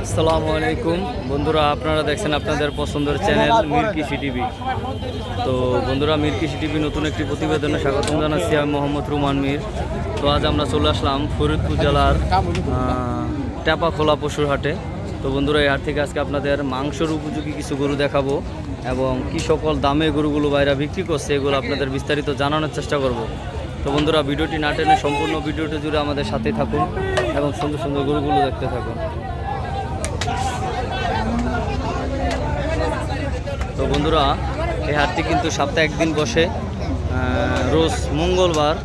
আসসালামু আলাইকুম বন্ধুরা, আপনারা দেখছেন আপনাদের পছন্দের চ্যানেল মীর কৃষি টিভি। তো বন্ধুরা, মীর কৃষি টিভি নতুন একটি প্রতিবেদনে স্বাগতম জানাচ্ছি। আমি মোহাম্মদ রুমান মীর। তো আজ আমরা চলে আসলাম ফরিদপুর জেলার টেপাখোলা পশুর হাটে। তো বন্ধুরা, এই হাট থেকে আজকে আপনাদের মাংসের উপযোগী কিছু গরু দেখাবো এবং কি সকল দামে গরুগুলো বাইরে বিক্রি করছে এগুলো আপনাদের বিস্তারিত জানানোর চেষ্টা করব। তো বন্ধুরা, ভিডিওটি না টেনে সম্পূর্ণ ভিডিওটি জুড়ে আমাদের সাথে থাকুন এবং সুন্দর সুন্দর গরুগুলো দেখতে থাকুন। তো বন্ধুরা, এই হাটটি কিন্তু সপ্তাহে একদিন বসে, রোজ মঙ্গলবার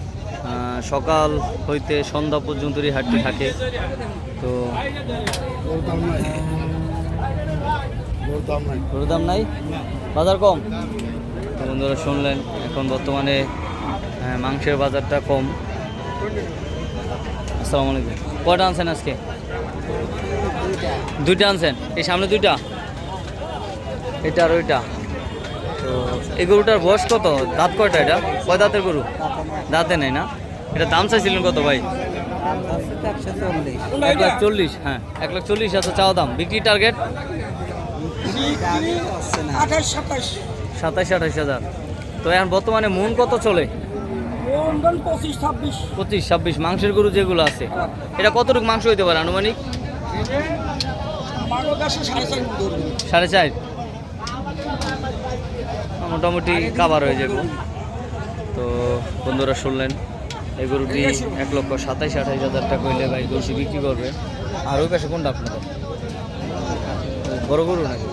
সকাল হইতে সন্ধ্যা পর্যন্ত এই হাটটি থাকে। তো গরুর দাম নাই, বাজার কম। তো বন্ধুরা শুনলেন, এখন বর্তমানে মাংসের বাজারটা কম। আসসালামু আলাইকুম। কয়টা আনছেন আজকে? দুইটা আনছেন। এই সামনে দুইটা, এটা আর ওইটা। তো এই গরুটার বয়স কত? দাঁত কয়টা? এটা কয় দাঁতের গরু? দাঁতে নেই না। এটা দাম চাইছিলেন কত ভাই? 1,40,000। হ্যাঁ, 1,40,000 এত চাওয়া দাম। বিক্রি টার্গেট 27-28,000। তো এখন বর্তমানে মন কত চলে? 25-26 মাংসের গরু যেগুলো আছে, এটা কতটুকু মাংস হইতে পারে আনুমানিক? 4.5 মোটামুটি কাভার হয়ে যাবে। তো বন্ধুরা শুনলেন, এই গরুটি 1,27,000-28,000 টাকা হইলে ভাই গরুটি বিক্রি করবে। আর ওই পাশে কোনটা আপনাদের? বড় গরু নাকি?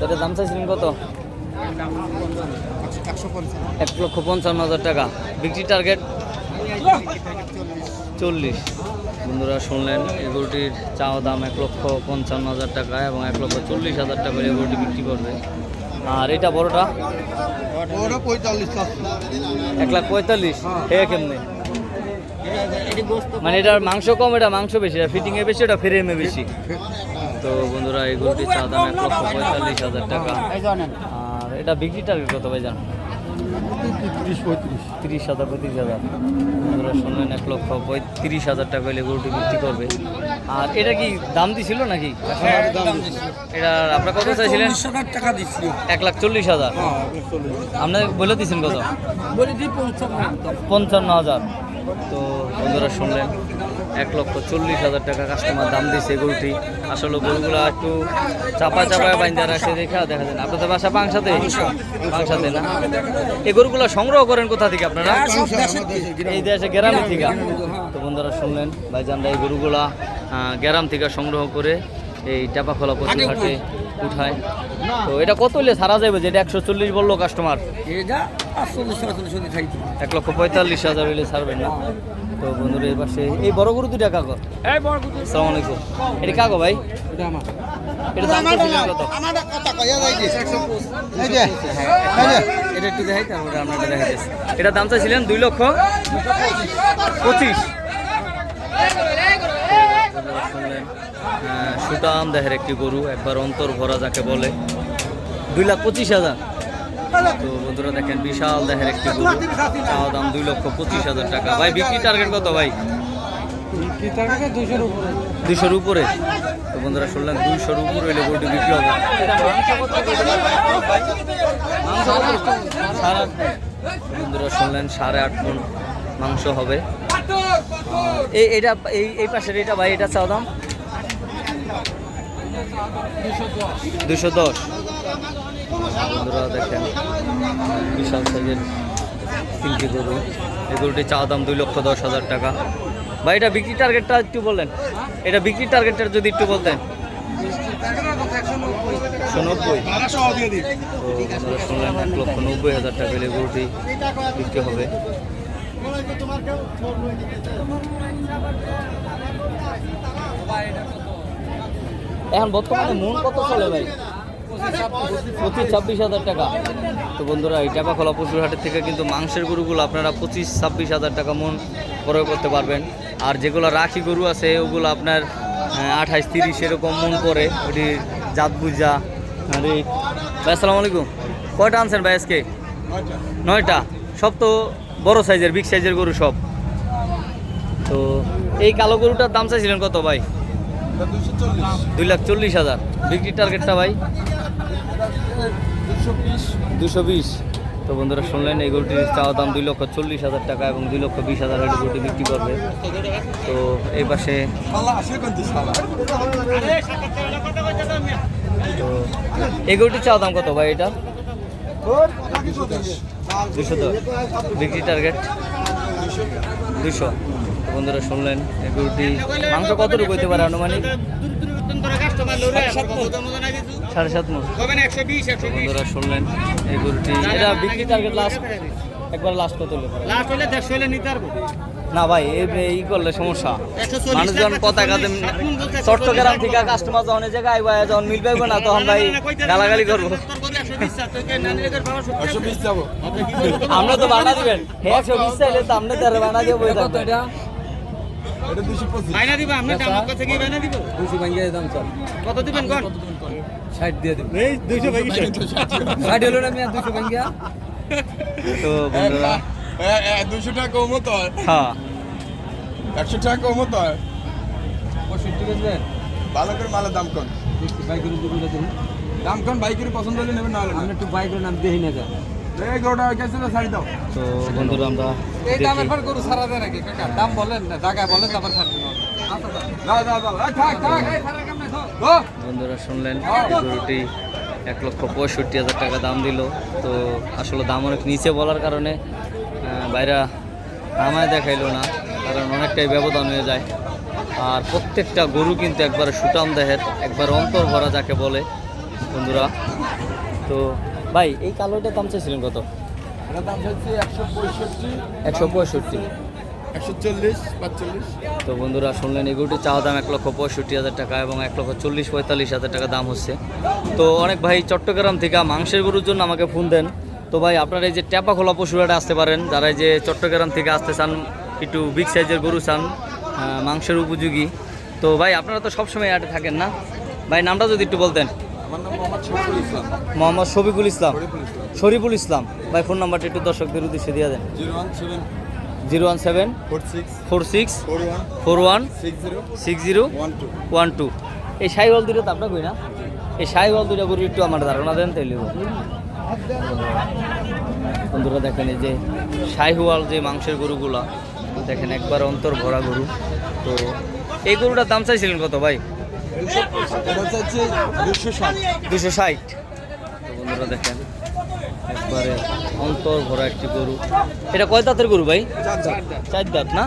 এটা দাম চাইছিলেন কত? 1,55,000 টাকা। বিক্রি টার্গেট 40। বন্ধুরা শুনলেন, এই গরুটির চাওয়া দাম 1,55,000 টাকা এবং 1,40,000 টাকা এই গরুটি বিক্রি করবে। আর এটা বড়টা 1,45,000। হে কেমনে? মানে এটার মাংস কম, এটা মাংস বেশি, ফিটিংয়ে বেশি, এটা ফ্রেমে বেশি। তো বন্ধুরা, এই গরুটির চাওয়া দাম 1,45,000 টাকা। আর এটা বিক্রি টার্গেট কত ভাই জান? 30,000-35,000। বন্ধুরা শুনলেন, 1,35,000 টাকা হলে গরুটি বিক্রি করবে। আর এটা কি দাম দিছিল নাকি? এটা আপনার কত চাইছিলেন? 1,40,000। আপনি বলে দিয়েছেন কত? 55,000। তো বন্ধুরা শুনলেন, 1,40,000 টাকা কাস্টমার দাম দিচ্ছে গরুটি। আসলে গরুগুলো একটু চাপায় বাইন্দা রাখছে, দেখা যায় না। আপনাদের বাসা পাংশাতে না? এই গরুগুলো সংগ্রহ করেন কোথা থেকে আপনারা? এই দেশে গ্রাম থেকে। তো বন্ধুরা শুনলেন, ভাইজানরা এই গরুগুলা গ্রাম থেকে সংগ্রহ করে এই টেপাখোলা পশু হাটে উঠায়। তো এটা কত হলে ছাড়া যাবে? যেটা 140 বললো কাস্টমার, 1,45,000 হলে ছাড়বেন না? তো বন্ধুরা, এই পাশে এই বড় গরু দুইটা কাগজ। আসসালামু আলাইকুম। এটা কাগো ভাই? এটা দাম কত? এটা একটু দেখাই, তারপরে আপনাকে দেখাইতেছি। এটা দাম চাইছিলেন 2,25,000। শুনলেন, সুটাম দেহের একটি গরু, একবার অন্তর ভরা যাকে বলে, 2,25,000। তো বন্ধুরা দেখেন, বিশাল দেহের একটি গরু, চাওয়া দাম 2,25,000 টাকা। ভাই বিক্রি টার্গেট কত ভাই? 200-র উপরে। তো বন্ধুরা শুনলেন, 200-র উপরে হইলে গরুটি বিক্রি হবে। বন্ধুরা শুনলেন, 8.5 মণ মাংস হবে। এটা এই পাশের এটা ভাই, এটা চাওয়া দাম 210। বন্ধুরা দেখেন, বিশাল সাইজের 3টি গরু। এই গরুটি চাওয়া দাম 2,10,000 টাকা। ভাই এটা বিক্রি টার্গেটটা একটু বললেন, এটা বিক্রি টার্গেটটা যদি একটু বলতেন। 190। তো শুনলেন, 1,90,000 টাকা হলে গরুটি বিক্রি হবে। এখন বর্তমানে মন কত চলে ভাই? 25-26,000 টাকা। তো বন্ধুরা, এই টেপাখোলা পশুর হাটের থেকে কিন্তু মাংসের গরুগুলো আপনারা 25-26,000 টাকা মন ক্রয় করতে পারবেন। আর যেগুলো রাখি গরু আছে ওগুলো আপনার 28-30 এরকম মন করে ওটি জাত বুঝা। আরে ভাই আসসালামু আলাইকুম, কয়টা আনছেন ভাই আজকে? 9টা। সব তো বড় সাইজের, বিগ সাইজের গরু সব। তো এই কালো গরুটার দাম চাইছিলেন কত ভাই? 2,40,000। বিক্রির টার্গেটটা ভাই 220। তো বন্ধুরা শুনলেন, এই গরুটির চাওয়া দাম 2,40,000 টাকা এবং 2,20,000 হলে গরুটি বিক্রি করবে। তো এই পাশে তো এই গরুটির চাওয়া দাম কত ভাই? এটা 210। বিক্রি টার্গেট 200। বন্ধুরা শুনলেন, এই গরুটি মাংস কতটুকু হইতে পারে আনুমানিক? 7.5 মণ। বন্ধুরা শুনলেন, এই গরুটি এটা বিক্রি টার্গেট লাস্ট একবার লাস্ট কত হলে? না ভাই এই করলে সমস্যা, মানুষজন কথা কাজে চট্টগ্রাম থেকে কাস্টমার যখন এই জায়গায় আইবা যখন মিল পাইবো না তখন ভাই গালাগালি করবো। আমরা তো বানা দিবেন 120 চাইলে তো আপনি তো বানা দিয়ে বই থাকতো। এটা বাইনা দিবা আপনি আমার কাছে কি বাইনা দিব? 200 ভাঙিয়ে দাম চল। কত দিবেন কোন? 60 দিয়ে দিন। এই 200 ভাঙিয়ে 60 হলো না, আমি 200 ভাঙিয়া। তো বন্ধুরা 200 টাকা কম হতো। হ্যাঁ 100 টাকা কম হতো। 65 বেচবেন? ভালো করে মালের দাম কোন? বাইকের দুটো দিন দাম কোন? বাইকের পছন্দ হলে নেবেন, না হলে আমরা একটু বাইকের নাম দেখি না যা। এই গোটা গেছে তো ছাড়ি দাও। তো বন্ধুরা আমরা এই দামের পর গরু ছাড়া দেয় নাকি কাকা? দাম বলেন না, জায়গা বলেন তারপর ছাড় দিন। দাও দাও দাও, থাক থাক, এই ছাড়া কেমন গো? বন্ধুরা শুনলেন, গরুটি 1,65,000 টাকা দাম দিল। তো আসলে দাম অনেক নিচে বলার কারণে বাইরা নামায় দেখাইলো না, কারণ অনেকটাই ব্যবধান হয়ে যায়। আর প্রত্যেকটা গরু কিন্তু একবার সুটাম দেহের, একবার অন্তর ভরা যাকে বলে বন্ধুরা। তো ভাই এই কালোটার দাম চাইছিলেন কত? এটার দাম হচ্ছে 165, 165। 140, 45। তো বন্ধুরা শুনলেন, এই গরুটির চাওয়া দাম 1,65,000 টাকা এবং 1,40,000-45,000 টাকা দাম হচ্ছে। তো অনেক ভাই চট্টগ্রাম থেকে মাংসের গরুর জন্য আমাকে ফোন দেন। তো ভাই আপনারা এই যে ট্যাপা খোলা পশুরাটা আসতে পারেন, যারা এই যে চট্টগ্রাম থেকে আসতে চান, একটু বিগ সাইজের গরু চান, মাংসের উপযোগী। তো ভাই আপনারা তো সবসময় হাটে থাকেন না ভাই, নামটা যদি একটু বলতেন। আমার নাম মোহাম্মদ শফিকুল ইসলাম। মোহাম্মদ শফিকুল ইসলাম, শরীফুল ইসলাম। শরীফুল ইসলাম ভাই। ফোন নাম্বারটা একটু দর্শকদের উদ্দেশ্যে দিয়ে দেন। 017 017 46 46 41 41 60 60 12। এই শাহিওয়াল দুটো তো আপনার কই না? এই শাহিওয়াল দুটো গরু একটু আমার ধারণা দেন তাইলে। বন্ধুরা দেখেন, এই যে শাহিওয়াল যে মাংসের গরুগুলা দেখেন, একবার অন্তর ভরা গরু। তো এই গরুটার দাম চাইছিলেন কত ভাই? 260। তো বন্ধুরা দেখেন, একবারে অন্তর ভরা একটি গরু। এটা কয় দাঁতের গরু ভাই? 4 দাঁত না?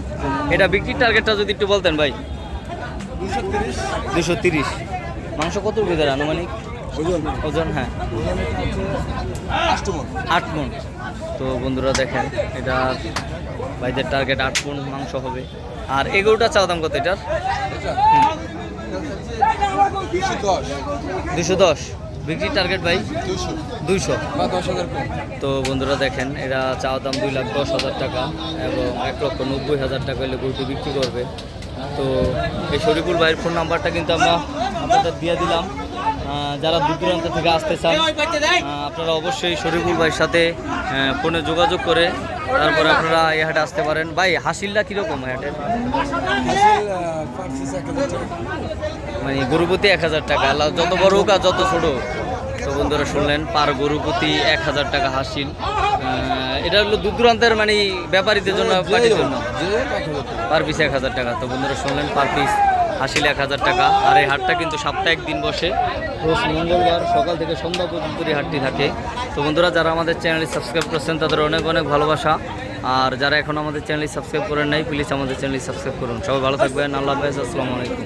এটা বিক্রির টার্গেটটা যদি একটু বলতেন ভাই। 230। মাংস কত ভিতরে আনুমানিক ওজন? হ্যাঁ 8 মণ। তো বন্ধুরা দেখেন, এটা ভাইদের টার্গেট 8 মণ মাংস হবে। আর এই গরুটার চাওয়া দাম কত এটার? 210। বিক্রির টার্গেট ভাই 200 বা 10,000 কম। তো বন্ধুরা দেখেন, এরা চাওয়া দাম 2,10,000 টাকা এবং 1,90,000 টাকা হলে গরুটি বিক্রি করবে। তো এই শরীফুল ভাইয়ের ফোন নাম্বারটা কিন্তু আমরা আপনাদের দিয়ে দিলাম। যারা দূর দূরান্ত থেকে আসতে চান আপনারা অবশ্যই শরীফুল ভাইয়ের সাথে ফোনে যোগাযোগ করে তারপরে আপনারা এই হাটে আসতে পারেন। ভাই হাসিলটা কীরকম হাটের? মানে গরুপতি 1,000 টাকা, যত বড় হোক আর যত ছোটো। তো বন্ধুরা শুনলেন, পার গরুপতি 1,000 টাকা হাসিল। এটা হলো দূর দূরান্তের মানে ব্যাপারীদের জন্য, পার্টির জন্য পার পিস 1,000 টাকা। তো বন্ধুরা শুনলেন, পার পিস হাসিল 1,000 টাকা। আর এই হাটটা কিন্তু সাপ্তাহিক দিন বসে, রোজ মঙ্গলবার সকাল থেকে সন্ধ্যা পর্যন্ত এই হাটটি থাকে। তো বন্ধুরা যারা আমাদের চ্যানেলটি সাবস্ক্রাইব করছেন তাদের অনেক অনেক ভালোবাসা। আর যারা এখন আমাদের চ্যানেলটি সাবস্ক্রাইব করেন নাই, প্লিজ আমাদের চ্যানেলটি সাবস্ক্রাইব করুন। সবাই ভালো থাকবেন। আল্লাহ হাফেজ, আসসালামু আলাইকুম।